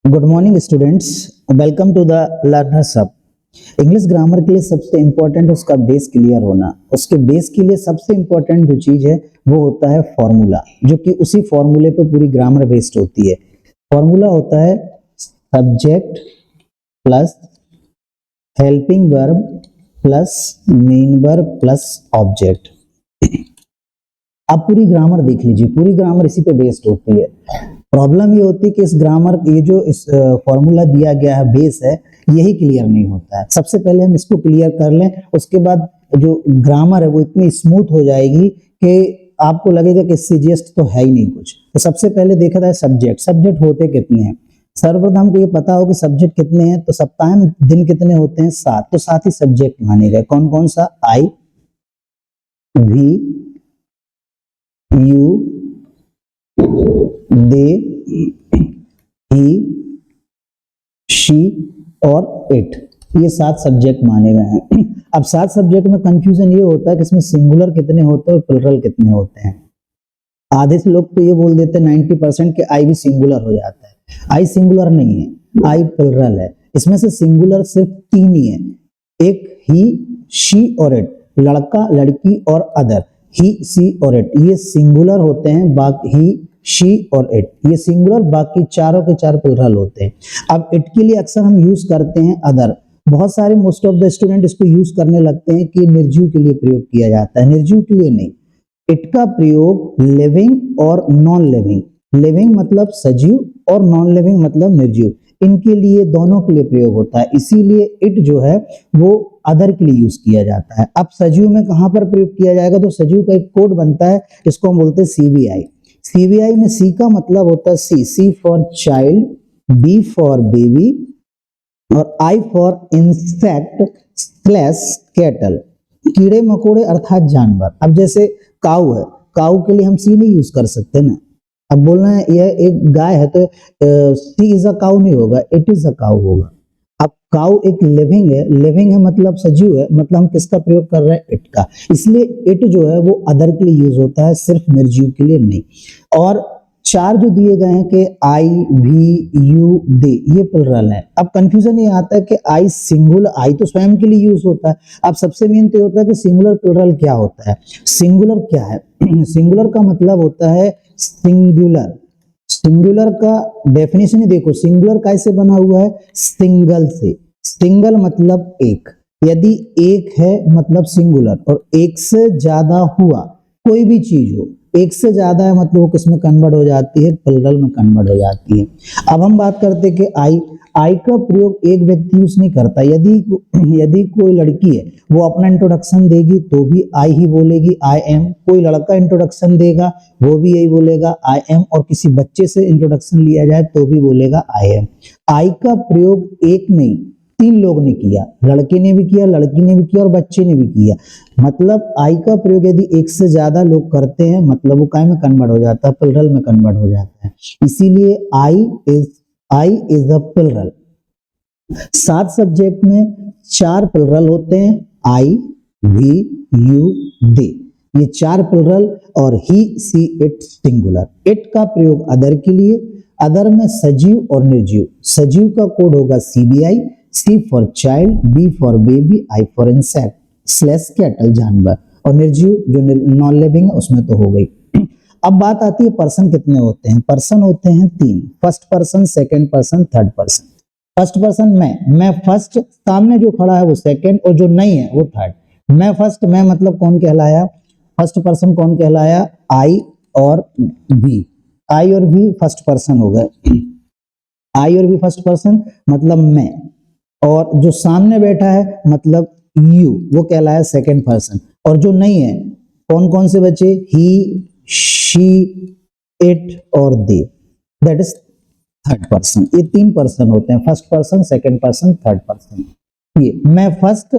Good morning students, welcome to the learners hub. English grammar के लिए सबसे important उसका बेस क्लियर होना। उसके बेस के लिए सबसे इंपॉर्टेंट जो चीज है वो होता है फॉर्मूला, जो कि उसी फॉर्मूले पे पूरी ग्रामर बेस्ड होती है। फॉर्मूला होता है subject plus helping verb plus main verb plus object. आप पूरी ग्रामर देख लीजिए, पूरी ग्रामर इसी पे बेस्ड होती है। प्रॉब्लम ये होती है कि इस ग्रामर ये जो इस फॉर्मूला दिया गया है बेस है, यही क्लियर नहीं होता है। सबसे पहले हम इसको क्लियर कर लें, उसके बाद जो ग्रामर है वो इतनी स्मूथ हो जाएगी कि आपको लगेगा कि इससे जस्ट तो है ही नहीं कुछ। तो सबसे पहले देखा जाए सब्जेक्ट। सब्जेक्ट होते कितने हैं? सर्वप्रथम हमको ये पता हो कि सब्जेक्ट कितने हैं। तो सप्ताह में दिन कितने होते हैं? 7। तो 7 ही सब्जेक्ट माने गए। कौन कौन सा? I, we, you, they, he, she और इट, ये 7 सब्जेक्ट माने गए हैं। अब 7 सब्जेक्ट में कंफ्यूजन ये होता है कि इसमें सिंगुलर कितने होते हैं और प्लुरल कितने होते हैं। आधे से लोग तो ये बोल देते हैं 90% कि आई भी सिंगुलर हो जाता है। आई सिंगुलर नहीं है, आई प्लुरल है। इसमें से सिंगुलर सिर्फ 3 ही है, एक ही, शी और इट। लड़का, लड़की और अदर, ही, सी और इट, ये सिंगुलर होते हैं। बाकी ही, शी और इट ये सिंगुलर, बाकी चारों के चार प्लुरल होते हैं। अब इट के लिए अक्सर हम यूज करते हैं अदर। बहुत सारे मोस्ट ऑफ द स्टूडेंट इसको यूज करने लगते हैं कि निर्जीव के लिए प्रयोग किया जाता है। निर्जीव के लिए नहीं, इट का प्रयोग लिविंग और नॉन लिविंग, लिविंग मतलब सजीव और नॉन लिविंग मतलब निर्जीव, इनके लिए, दोनों के लिए प्रयोग होता है। इसीलिए इट जो है वो अदर के लिए यूज किया जाता है। अब सजीव में कहां पर प्रयोग किया जाएगा? तो सजीव का एक कोड बनता है, इसको हम बोलते हैं सीबीआई। सीबीआई में सी का मतलब होता है C for child, B for baby और I for insect slash cattle, कीड़े मकोड़े अर्थात जानवर। अब जैसे काऊ है, काऊ के लिए हम सी नहीं यूज कर सकते ना। अब बोलना है यह एक गाय है तो सी इज अ काऊ नहीं होगा, इट इज अ काऊ होगा। अब काऊ एक लिविंग है, लिविंग है मतलब सजीव है, मतलब हम किसका प्रयोग कर रहे हैं? इट का। इसलिए इट जो है वो अदर के लिए यूज होता है, सिर्फ निर्जीव के लिए नहीं। और 4 जो दिए गए हैं कि आई, वी, यू, दे, ये प्लुरल है। अब कंफ्यूजन ये आता है कि आई सिंगुलर, आई तो स्वयं के लिए यूज होता है। अब सबसे मेन तो होता है कि सिंगुलर प्लुरल क्या होता है। सिंगुलर क्या है? सिंगुलर का मतलब होता है सिंगुलर। सिंगुलर का डेफिनेशन ही देखो, सिंगुलर कैसे बना हुआ है? सिंगल से। सिंगल मतलब एक, यदि एक है मतलब सिंगुलर, और एक से ज्यादा हुआ कोई भी चीज हो, एक से ज्यादा है मतलब वो किस में कन्वर्ट हो जाती है? प्लुरल में कन्वर्ट हो जाती है। अब हम बात करते हैं कि आई, आई का प्रयोग एक व्यक्ति यूज नहीं करता। यदि कोई लड़की है वो अपना इंट्रोडक्शन देगी तो भी आई ही बोलेगी, आई एम। कोई लड़का इंट्रोडक्शन देगा वो भी यही बोलेगा, आई एम। और किसी बच्चे से इंट्रोडक्शन लिया जाए तो भी बोलेगा आई एम। आई का प्रयोग एक नहीं 3 लोग ने किया, लड़के ने भी किया, लड़की ने भी किया और बच्चे ने भी किया। मतलब आई का प्रयोग यदि एक से ज्यादा लोग करते हैं मतलब वो काय में कन्वर्ट हो जाता है? प्लुरल में कन्वर्ट हो जाता है। इसीलिए I is a plural. 7 subject में 4 प्लुरल होते हैं, आई, वी, यू, दे, ये 4 प्लुरल, और ही, सी, इट सिंगुलर। इट का प्रयोग अदर के लिए, अदर में सजीव और निर्जीव। सजीव का कोड होगा CBI, C for child, B for baby, I for insect slash cattle जानवर, और निर्जीव जो नॉन लिविंग है उसमें तो हो गई। अब बात आती है पर्सन कितने होते हैं। पर्सन होते हैं 3, first person, second person, third person. First person मैं फर्स्ट, सामने जो खड़ा है वो सेकंड और जो नहीं है वो थर्ड। मैं फर्स्ट, मैं मतलब कौन कहलाया? फर्स्ट पर्सन कौन कहलाया? आई और वी। आई और वी फर्स्ट पर्सन हो गए। आई और वी फर्स्ट पर्सन मतलब मैं, और जो सामने बैठा है मतलब यू, वो कहलाया सेकंड पर्सन। और जो नहीं है कौन कौन से बचे? ही, शी, इट और दे, दैट इज थर्ड पर्सन। ये 3 पर्सन होते हैं, first person, second person, third person. ये मैं फर्स्ट,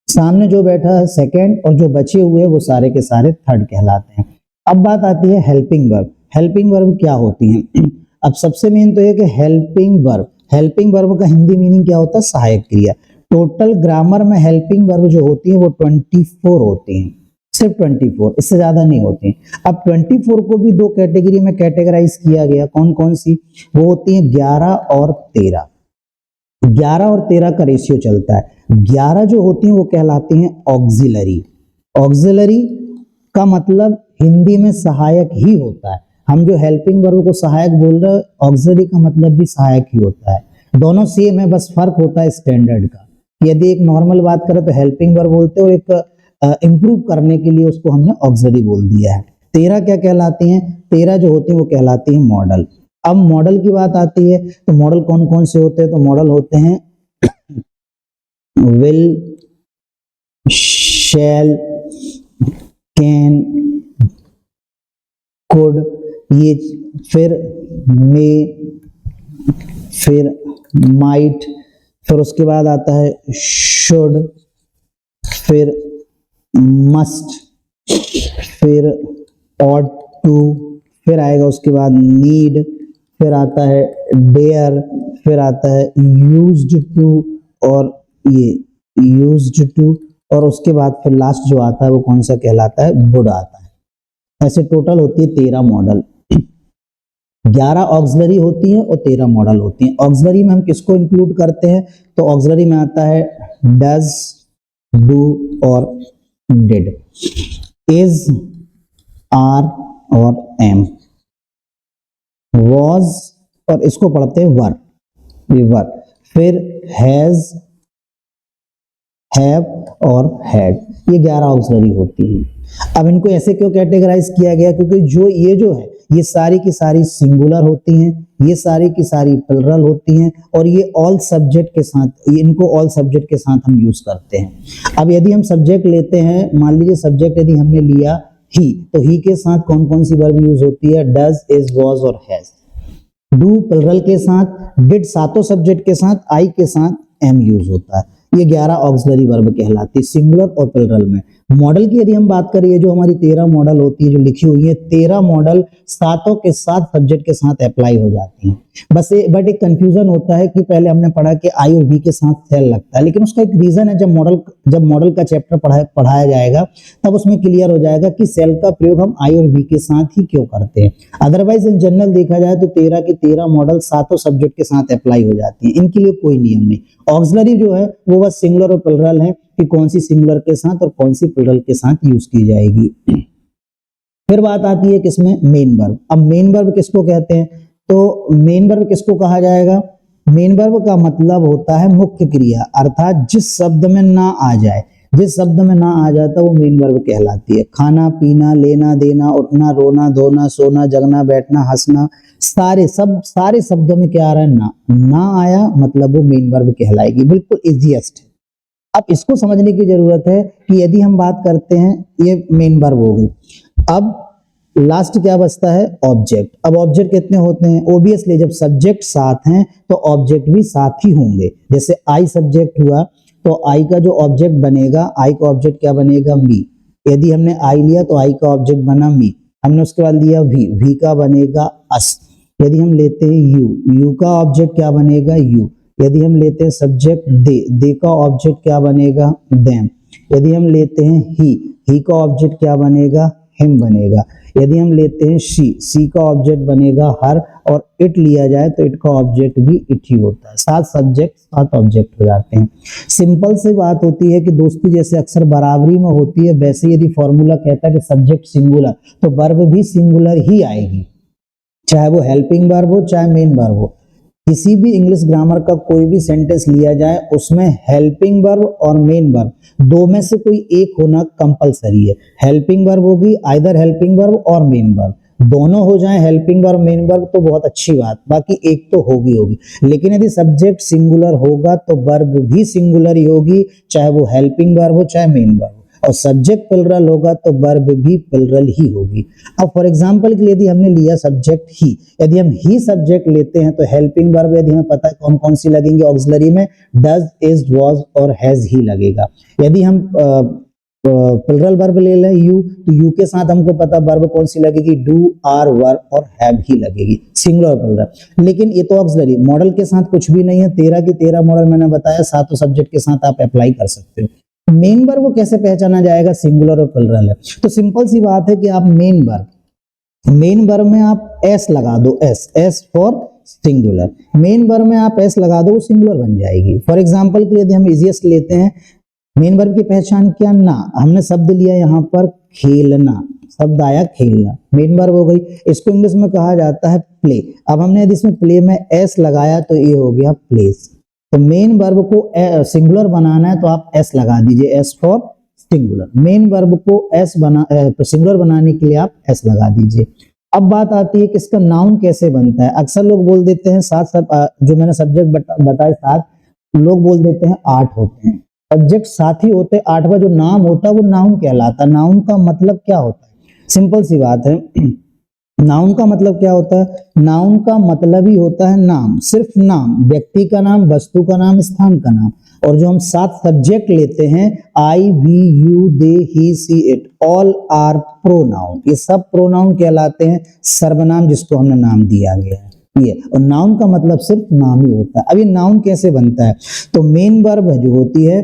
सामने जो बैठा है सेकंड, और जो बचे हुए वो सारे के सारे थर्ड कहलाते हैं। अब बात आती है हेल्पिंग वर्ब। हेल्पिंग वर्ब क्या होती है? अब सबसे मेन तो है कि हेल्पिंग वर्ब, हेल्पिंग वर्ब का हिंदी मीनिंग क्या होता है? सहायक क्रिया। टोटल ग्रामर में हेल्पिंग वर्ब जो होती है वो 24 होती हैं। सिर्फ 24, इससे ज्यादा नहीं होती। अब 24 को भी दो कैटेगरी में कैटेगराइज किया गया, कौन कौन सी? वो होती है 11 और 13। 11 और 13 का रेशियो चलता है। 11 जो होती हैं वो कहलाती हैं ऑक्सिलरी। ऑक्सिलरी का मतलब हिंदी में सहायक ही होता है। हम जो हेल्पिंग वर्ब को सहायक बोल रहे हैं, ऑक्सिलरी का मतलब भी सहायक ही होता है। दोनों सेम है, बस फर्क होता है स्टैंडर्ड का। यदि एक नॉर्मल बात करें तो हेल्पिंग वर्ब बोलते हैं, और एक इंप्रूव करने के लिए उसको हमने ऑक्सिलरी बोल दिया है। 13 क्या कहलाती हैं? 13 जो होती हैं वो कहलाती हैं मॉडल। अब मॉडल की बात आती है तो मॉडल कौन कौन से होते हैं? तो मॉडल होते हैं विल, शैल, कैन, कुड, ये, फिर मे, फिर माइट, फिर उसके बाद आता है शुड, फिर मस्ट, फिर ऑट टू, फिर आएगा उसके बाद नीड, फिर आता है डेयर, फिर आता है यूज्ड टू, और ये यूज्ड टू, और उसके बाद फिर लास्ट जो आता है वो कौन सा कहलाता है? वुड आता है। ऐसे टोटल होती है 13 मॉडल। 11 ऑक्सिलरी होती हैं और 13 मॉडल होती हैं। ऑक्सिलरी में हम किसको इंक्लूड करते हैं? तो ऑक्सिलरी में आता है डज, डू और डिड, इज, आर और एम, वॉज, और इसको पढ़ते हैं वर, ये वर, फिर हैज, हैव और हैड, ये 11 ऑक्सिलरी होती है। अब इनको ऐसे क्यों कैटेगराइज किया गया? क्योंकि ये जो है ये सारी की सारी सिंगुलर होती हैं, ये सारी की सारी प्लुरल होती हैं, और ये ऑल सब्जेक्ट के साथ, इनको ऑल सब्जेक्ट के साथ हम यूज करते हैं। अब यदि हम सब्जेक्ट लेते हैं, मान लीजिए सब्जेक्ट यदि हमने लिया ही, तो ही के साथ कौन कौन सी वर्ब यूज होती है? डज, इज, वॉज और हैज। डू प्लुरल के साथ, डिड सातों सब्जेक्ट के साथ, आई के साथ एम यूज होता है। ये 11 ऑक्सिलरी वर्ब कहलाती है सिंगुलर और प्लुरल में। मॉडल की यदि हम बात करें, जो हमारी 13 मॉडल होती है जो लिखी हुई है, 13 मॉडल सातों के साथ सब्जेक्ट के साथ अप्लाई हो जाती हैं। बट एक कंफ्यूजन होता है कि पहले हमने पढ़ा कि आई और वी के साथ सेल लगता है, लेकिन उसका एक रीजन है। जब मॉडल का चैप्टर पढ़ाया जाएगा तब उसमें क्लियर हो जाएगा कि सेल का प्रयोग हम आई और वी के साथ ही क्यों करते हैं। अदरवाइज इन जनरल देखा जाए तो 13 की 13 मॉडल सातों सब्जेक्ट के साथ अप्लाई हो जाती है, इनके लिए कोई नियम नहीं। ऑक्सिलरी जो है वो बस सिंगुलर और प्लुरल है कि कौन सी सिंगुलर के साथ और कौन सी प्लुरल के साथ यूज की जाएगी। फिर बात आती है किसमें? Main verb. अब मेन वर्ब किसको कहते हैं? तो मेन वर्ब किसको कहा जाएगा? मेन वर्ब का मतलब होता है मुख्य क्रिया, अर्थात जिस शब्द में ना आ जाए, जिस शब्द में ना आ जाता वो मेन वर्ब कहलाती है। खाना, पीना, लेना, देना, उठना, रोना, धोना, सोना, जगना, बैठना, हंसना, सारे शब्दों में क्या आ रहा है? ना आया मतलब वो मेन वर्ब कहलाएगी। बिल्कुल इजीएस्ट। अब इसको समझने की जरूरत है कि यदि हम बात करते हैं, ये मेन वर्ब हो गई। अब लास्ट क्या बचता है? ऑब्जेक्ट। अब ऑब्जेक्ट कितने होते हैं? ओबियसली जब सब्जेक्ट साथ हैं तो ऑब्जेक्ट भी साथ ही होंगे। जैसे आई सब्जेक्ट हुआ तो आई का जो ऑब्जेक्ट बनेगा, आई का ऑब्जेक्ट क्या बनेगा? मी। यदि हमने आई लिया तो आई का ऑब्जेक्ट बना मी। हमने उसके बाद लिया वी का बनेगा अस। यदि हम लेते हैं यू का ऑब्जेक्ट क्या बनेगा? यू। यदि हम लेते हैं सब्जेक्ट दे का ऑब्जेक्ट क्या बनेगा? देम। यदि हम लेते हैं ही का ऑब्जेक्ट क्या बनेगा? हिम बनेगा। यदि हम लेते हैं सी का ऑब्जेक्ट बनेगा हर, और इट लिया जाए तो इट का ऑब्जेक्ट भी इट ही होता है। 7 सब्जेक्ट 7 ऑब्जेक्ट हो जाते हैं। सिंपल सी बात होती है कि दोस्ती जैसे अक्सर बराबरी में होती है, वैसे यदि फॉर्मूला कहता है कि सब्जेक्ट सिंगुलर तो वर्ब भी सिंगुलर ही आएगी, चाहे वो हेल्पिंग वर्ब हो चाहे मेन वर्ब हो। किसी भी इंग्लिश ग्रामर का कोई भी सेंटेंस लिया जाए उसमें हेल्पिंग वर्ब और मेन वर्ब दो में से कोई एक होना कंपलसरी है। हेल्पिंग वर्ब होगी, आइदर हेल्पिंग वर्ब और मेन वर्ब, दोनों हो जाए हेल्पिंग वर्ब मेन वर्ब तो बहुत अच्छी बात, बाकी एक तो होगी। लेकिन यदि सब्जेक्ट सिंगुलर होगा तो वर्ब भी सिंगुलर ही होगी, चाहे वो हेल्पिंग वर्ब हो चाहे मेन वर्ब, और सब्जेक्ट प्लुरल होगा तो वर्ब भी प्लुरल ही होगी। अब फॉर एग्जांपल के लिए यदि हमने लिया सब्जेक्ट ही, यदि हम ही सब्जेक्ट लेते हैं तो हेल्पिंग वर्ब यदि हमें पता है कौन कौन सी लगेंगी ऑक्सिलरी में, डज, इज, वाज और हैज ही लगेगा। यदि हम प्लुरल वर्ब ले लें यू, तो यू के साथ हमको पता वर्ब कौन सी लगेगी? डू, आर, वर और हैव ही लगेगी, सिंगुलर प्लुरल। लेकिन ये तो ऑक्सिलरी, मॉडल के साथ कुछ भी नहीं है। 13 की 13 मॉडल मैंने बताया, सातों सब्जेक्ट के साथ आप अप्लाई कर सकते हो। मेन वर्ब को कैसे पहचाना जाएगा, सिंगुलर और प्लुरल है। तो सिंपल सी बात है कि आप मेन वर्ब में आप एस लगा दो, S for singular. Main verb में आप एस लगा दो, वो सिंगुलर बन जाएगी। फॉर एग्जांपल के लिए यदि हम इजीएस्ट लेते हैं, मेन वर्ब की पहचान क्या, ना, हमने शब्द लिया यहाँ पर खेलना, शब्द आया खेलना, मेन वर्ब हो गई। इसको इंग्लिश में कहा जाता है प्ले। अब हमने यदि इसमें प्ले में एस लगाया तो ये हो गया प्लेस। तो मेन वर्ब को सिंगुलर बनाना है तो आप एस लगा दीजिए, S for singular. Main verb को सिंगुलर बनाने के लिए आप एस लगा दीजिए। अब बात आती है कि इसका नाउन कैसे बनता है। अक्सर लोग बोल देते हैं जो मैंने सब्जेक्ट बताए 7, लोग बोल देते हैं 8 होते हैं। सब्जेक्ट 7 ही होते हैं, 8वां जो नाम होता है वो नाउन कहलाता है। नाउन का मतलब क्या होता है, सिंपल सी बात है। नाउन का मतलब क्या होता है, नाउन का मतलब ही होता है नाम, सिर्फ नाम, व्यक्ति का नाम, वस्तु का नाम, स्थान का नाम। और जो हम 7 सब्जेक्ट लेते हैं, I, we, you, they, he, she, it, all are pronoun, ये सब प्रोनाउन कहलाते हैं, सर्वनाम जिसको हमने नाम दिया गया है ये। और नाउन का मतलब सिर्फ नाम ही होता है। अब ये नाउन कैसे बनता है, तो मेन वर्ब जो होती है,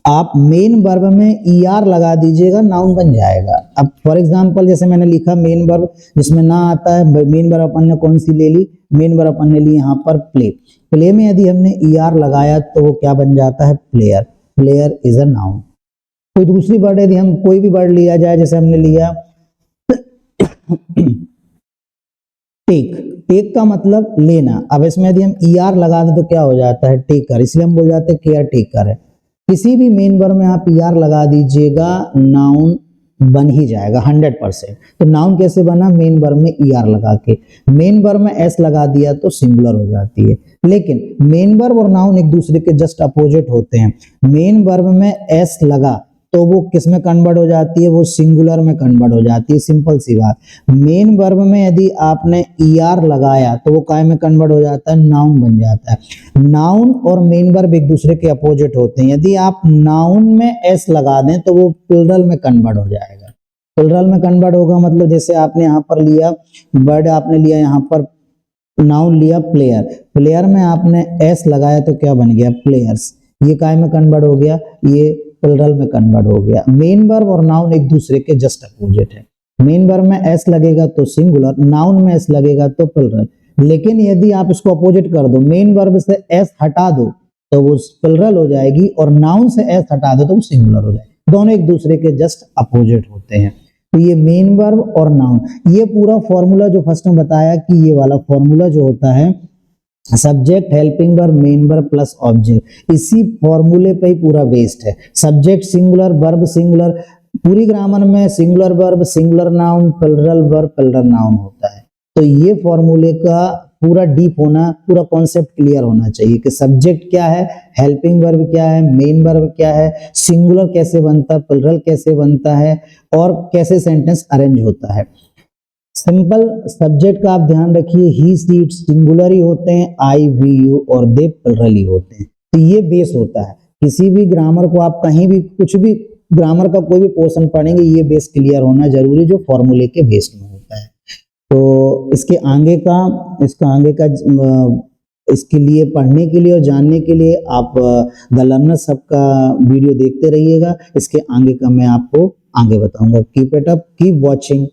आप मेन वर्ब में ER लगा दीजिएगा, नाउन बन जाएगा। अब फॉर एग्जांपल जैसे मैंने लिखा मेन वर्ब, जिसमें ना आता है, मेन वर्ब अपन ने कौन सी ले ली, मेन वर्ब अपन ने ली यहाँ पर प्ले। प्ले में यदि हमने ER लगाया तो वो क्या बन जाता है, player. Player is a noun. कोई दूसरी वर्ड यदि हम कोई भी वर्ड लिया जाए, जैसे हमने लिया टेक, टेक का मतलब लेना। अब इसमें यदि हम ER लगा दें तो क्या हो जाता है, टेकर, इसलिए हम बोल जाते हैं केयर टेकर है। किसी भी मेन वर्ब में आप ER लगा दीजिएगा, नाउन बन ही जाएगा 100%। तो नाउन कैसे बना, मेन वर्ब में ER लगा के। मेन वर्ब में S लगा दिया तो सिंगुलर हो जाती है। लेकिन मेन वर्ब और नाउन एक दूसरे के जस्ट अपोजिट होते हैं। मेन वर्ब में S लगा तो वो किस में कन्वर्ट हो जाती है, वो सिंगुलर में कन्वर्ट हो जाती है, सिंपल सी बात। मेन वर्ब में यदि आपने ER लगाया तो वो काय में कन्वर्ट हो जाता है, नाउन बन जाता है। नाउन और मेन वर्ब एक दूसरे के अपोजिट होते हैं। यदि आप नाउन में S लगा दें तो वो प्लुरल में कन्वर्ट हो जाएगा। प्लुरल में कन्वर्ट होगा मतलब जैसे आपने यहाँ पर लिया वर्ड, आपने लिया यहाँ पर नाउन लिया प्लेयर, प्लेयर में आपने S लगाया तो क्या बन गया, प्लेयर्स। ये काय में कन्वर्ट हो गया, ये प्लुरल में कन्वर्ट हो गया। मेन वर्ब और नाउन एक दूसरे के जस्ट अपोजिट है। मेन वर्ब में S लगेगा तो सिंगुलर, नाउन में S लगेगा तो प्लुरल। लेकिन यदि आप इसको अपोजिट कर दो, मेन वर्ब से S हटा दो तो वो प्लुरल हो जाएगी, और नाउन से S हटा दो तो वो सिंगुलर हो जाएगी। दोनों एक दूसरे के जस्ट अपोजिट होते हैं। तो ये मेन वर्ब और नाउन, ये पूरा फॉर्मूला जो फर्स्ट में बताया कि ये वाला फॉर्मूला जो होता है, subject, helping verb, main verb plus object, इसी फॉर्मूले पे ही पूरा बेस्ड है। सब्जेक्ट सिंगुलर, वर्ब सिंगुलर, पूरी ग्रामर में singular verb, singular noun, plural verb, plural noun होता है। तो ये फॉर्मूले का पूरा डीप होना, पूरा कॉन्सेप्ट क्लियर होना चाहिए कि सब्जेक्ट क्या है, हेल्पिंग वर्ब क्या है, मेन वर्ब क्या है, सिंगुलर कैसे बनता है, प्लुरल कैसे बनता है, और कैसे सेंटेंस अरेंज होता है। सिंपल सब्जेक्ट का आप ध्यान रखिए, ही, सी, इट सिंगुलर ही होते हैं, आई, वी, यू और दे प्लुरल ही होते हैं। तो ये बेस होता है। किसी भी ग्रामर को आप कहीं भी कुछ भी ग्रामर का कोई भी पोर्शन पढ़ेंगे, ये बेस क्लियर होना जरूरी, जो फॉर्मूले के बेस में होता है। तो इसके आगे का इसके लिए पढ़ने के लिए और जानने के लिए आप द लर्नर्स हब का वीडियो देखते रहिएगा। इसके आगे का मैं आपको आगे बताऊंगा। Keep it up, keep watching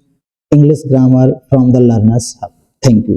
English grammar from the Learners Hub. Thank you.